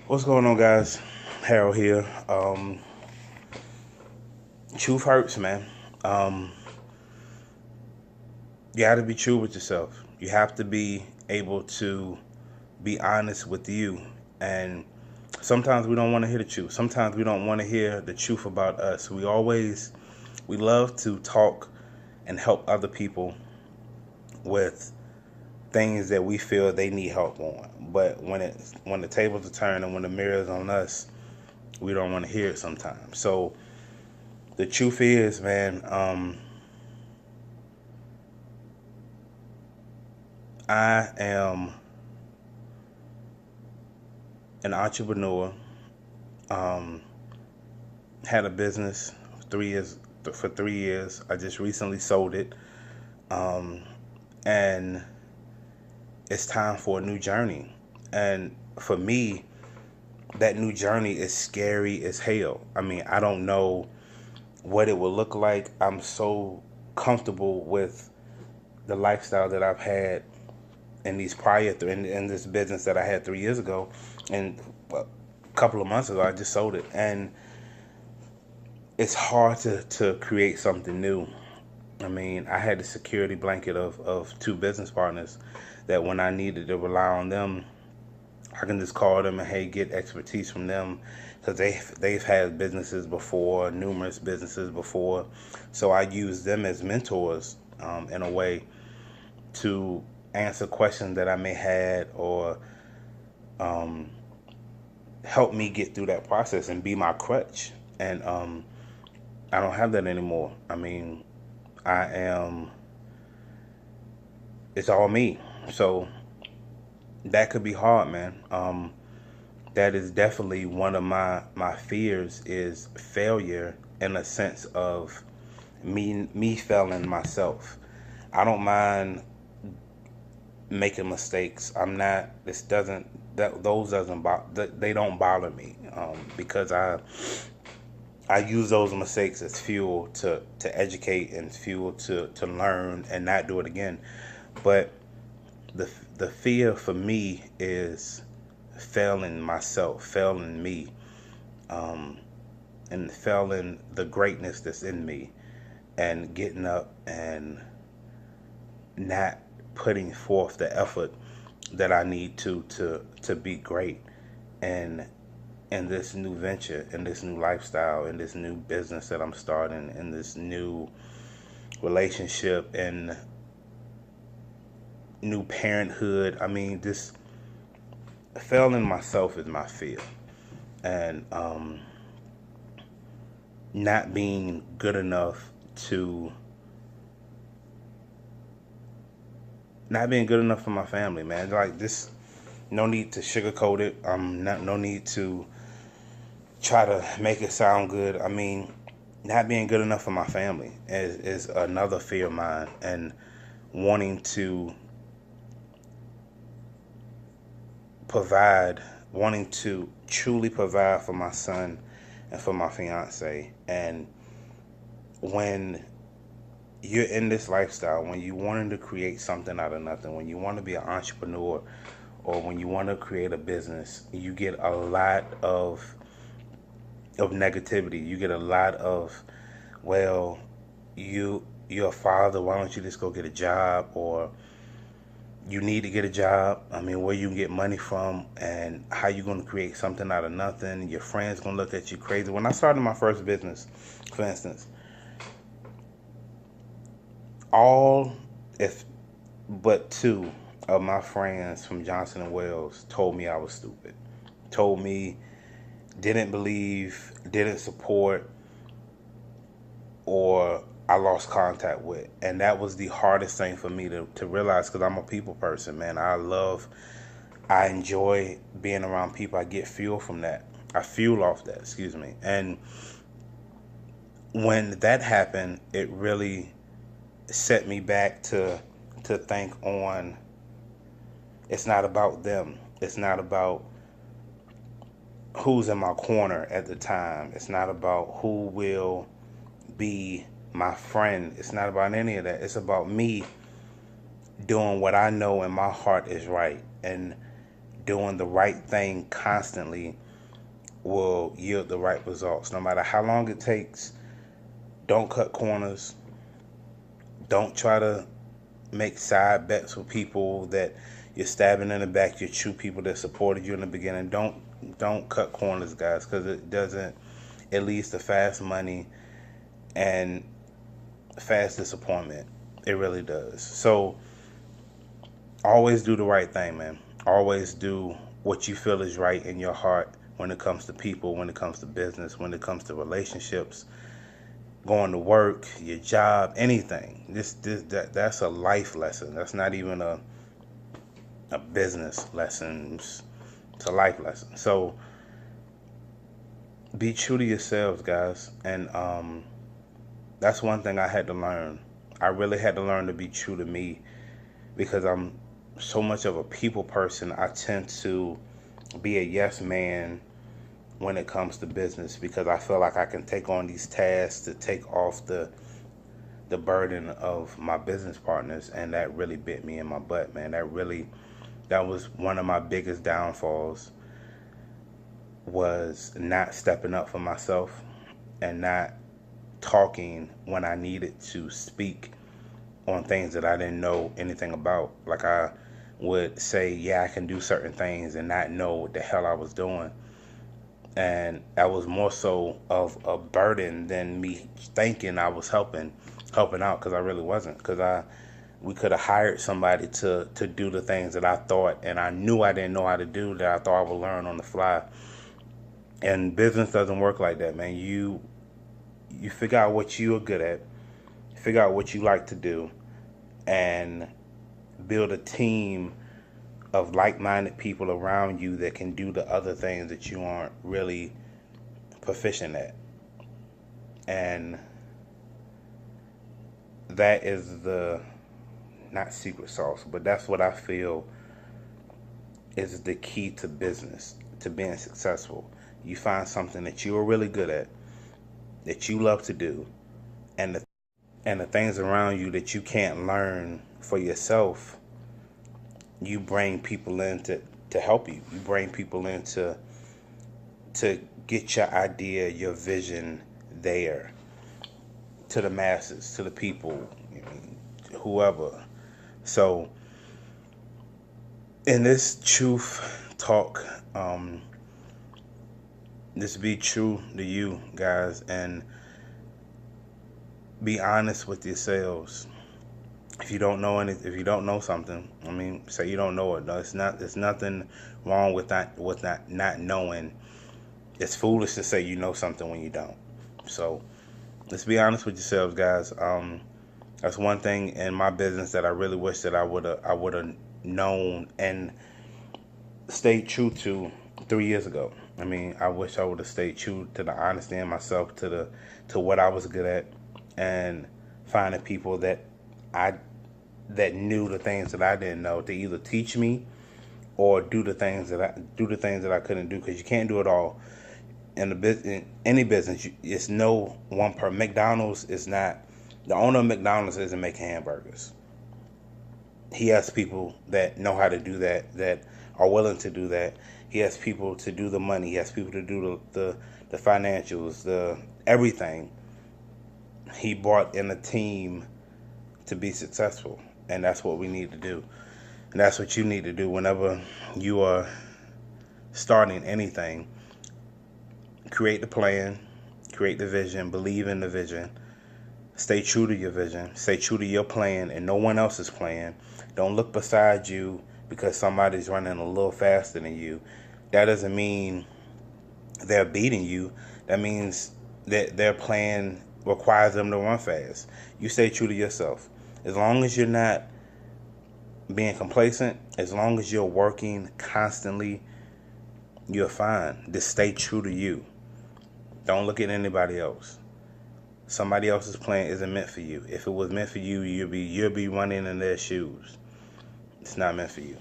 What's going on, guys? Harold here. Truth hurts, man. Um, you have to be true with yourself. You have to be able to be honest with you. And sometimes we don't want to hear the truth. Sometimes we don't want to hear the truth about us. We love to talk and help other people with things that we feel they need help on. But when the tables are turned and when the mirror is on us, we don't want to hear it sometimes. So the truth is, man, I am an entrepreneur. Um, had a business 3 years for 3 years. I just recently sold it, um, and it's time for a new journey. And for me, that new journey is scary as hell. I mean, I don't know what it will look like. I'm so comfortable with the lifestyle that I've had in these in this business that I had 3 years ago, and a couple of months ago I just sold it, and it's hard to create something new. I mean, I had the security blanket of two business partners that when I needed to rely on them, I can just call them and hey, get expertise from them because they've had businesses before, numerous businesses before, so I use them as mentors in a way to answer questions that I may had or um, help me get through that process and be my crutch. And I don't have that anymore. I mean, I am. It's all me. So that could be hard, man. That is definitely one of my fears is failure in a sense of me failing myself. I don't mind making mistakes. I'm not. This doesn't. That those doesn't. They don't bother me because I use those mistakes as fuel to educate and fuel to learn and not do it again. But the fear for me is failing myself, failing me, um, and failing the greatness that's in me, and getting up and not putting forth the effort that I need to be great and in this new venture, in this new lifestyle, in this new business that I'm starting, in this new relationship and new parenthood. I mean, this failing myself is my fear, and not being good enough to not being good enough for my family, man. Like this, no need to sugarcoat it. No need to try to make it sound good. I mean, not being good enough for my family is another fear of mine, and wanting to provide, wanting to truly provide for my son and for my fiance. And when you're in this lifestyle, when you wanting to create something out of nothing, when you want to be an entrepreneur, or when you want to create a business, you get a lot of negativity. You get a lot of, well, you're a father, why don't you just go get a job? Or you need to get a job. I mean, where you can get money from and how you going to create something out of nothing. Your friends going to look at you crazy. When I started my first business, for instance, all if but two of my friends from Johnson and Wales told me I was stupid. Told me, didn't believe, didn't support, or I lost contact with. And that was the hardest thing for me to realize because I'm a people person, man. I enjoy being around people. I get fuel from that. I fuel off that, excuse me. And when that happened, it really set me back to think on it's not about them. It's not about who's in my corner at the time. It's not about who will be my friend. It's not about any of that. It's about me doing what I know in my heart is right and doing the right thing constantly will yield the right results. No matter how long it takes, don't cut corners. Don't try to make side bets with people that you're stabbing in the back. You chew people that supported you in the beginning. Don't cut corners, guys, because it doesn't. It leads to fast money and fast disappointment. It really does. So always do the right thing, man. Always do what you feel is right in your heart when it comes to people, when it comes to business, when it comes to relationships, going to work, your job, anything. That's a life lesson. That's not even a business lesson. It's a life lesson. So be true to yourselves, guys. And that's one thing I had to learn. I really had to learn to be true to me, because I'm so much of a people person. I tend to be a yes man when it comes to business, because I feel like I can take on these tasks to take off the burden of my business partners, and that really bit me in my butt, man. That was one of my biggest downfalls, was not stepping up for myself and not talking when I needed to speak on things that I didn't know anything about. Like, I would say, yeah, I can do certain things, and not know what the hell I was doing. And that was more so of a burden than me thinking I was helping out, because I really wasn't. Because we could have hired somebody to do the things that I thought and I knew I didn't know how to do, that I thought I would learn on the fly. And business doesn't work like that, man. You figure out what you are good at, figure out what you like to do, and build a team of like-minded people around you that can do the other things that you aren't really proficient at. And that is the, not secret sauce, but that's what I feel is the key to business, to being successful. You find something that you are really good at, that you love to do, and the things around you that you can't learn for yourself, you bring people in to help you. You bring people in to get your idea, your vision there to the masses, to the people, whoever. So in this truth talk, just be true to you, guys, and be honest with yourselves. If you don't know something, I mean, say you don't know it. No, there's nothing wrong with not knowing. It's foolish to say you know something when you don't. So let's be honest with yourselves, guys. That's one thing in my business that I really wish that I would have known and stayed true to 3 years ago. I mean, I wish I would have stayed true to the honesty in myself, to what I was good at, and finding people that knew the things that I didn't know, to either teach me or do the things that I couldn't do, because you can't do it all in any business. It's no one per. McDonald's is not, the owner of McDonald's isn't making hamburgers. He has people that know how to do that are willing to do that. He has people to do the money. He has people to do the financials, the everything. He brought in a team to be successful, and that's what we need to do. And that's what you need to do whenever you are starting anything. Create the plan, create the vision, believe in the vision, stay true to your vision, stay true to your plan and no one else's plan. Don't look beside you because somebody's running a little faster than you. That doesn't mean they're beating you. That means that their plan requires them to run fast. You stay true to yourself. As long as you're not being complacent, as long as you're working constantly, you're fine. Just stay true to you. Don't look at anybody else. Somebody else's plan isn't meant for you. If it was meant for you, you'll be running in their shoes. It's not meant for you.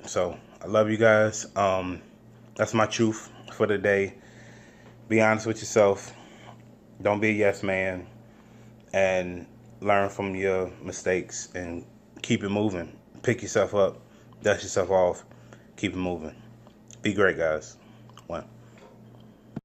So I love you guys. That's my truth for the day. Be honest with yourself. Don't be a yes man, and learn from your mistakes and keep it moving. Pick yourself up. dust yourself off, keep it moving. Be great, guys. One.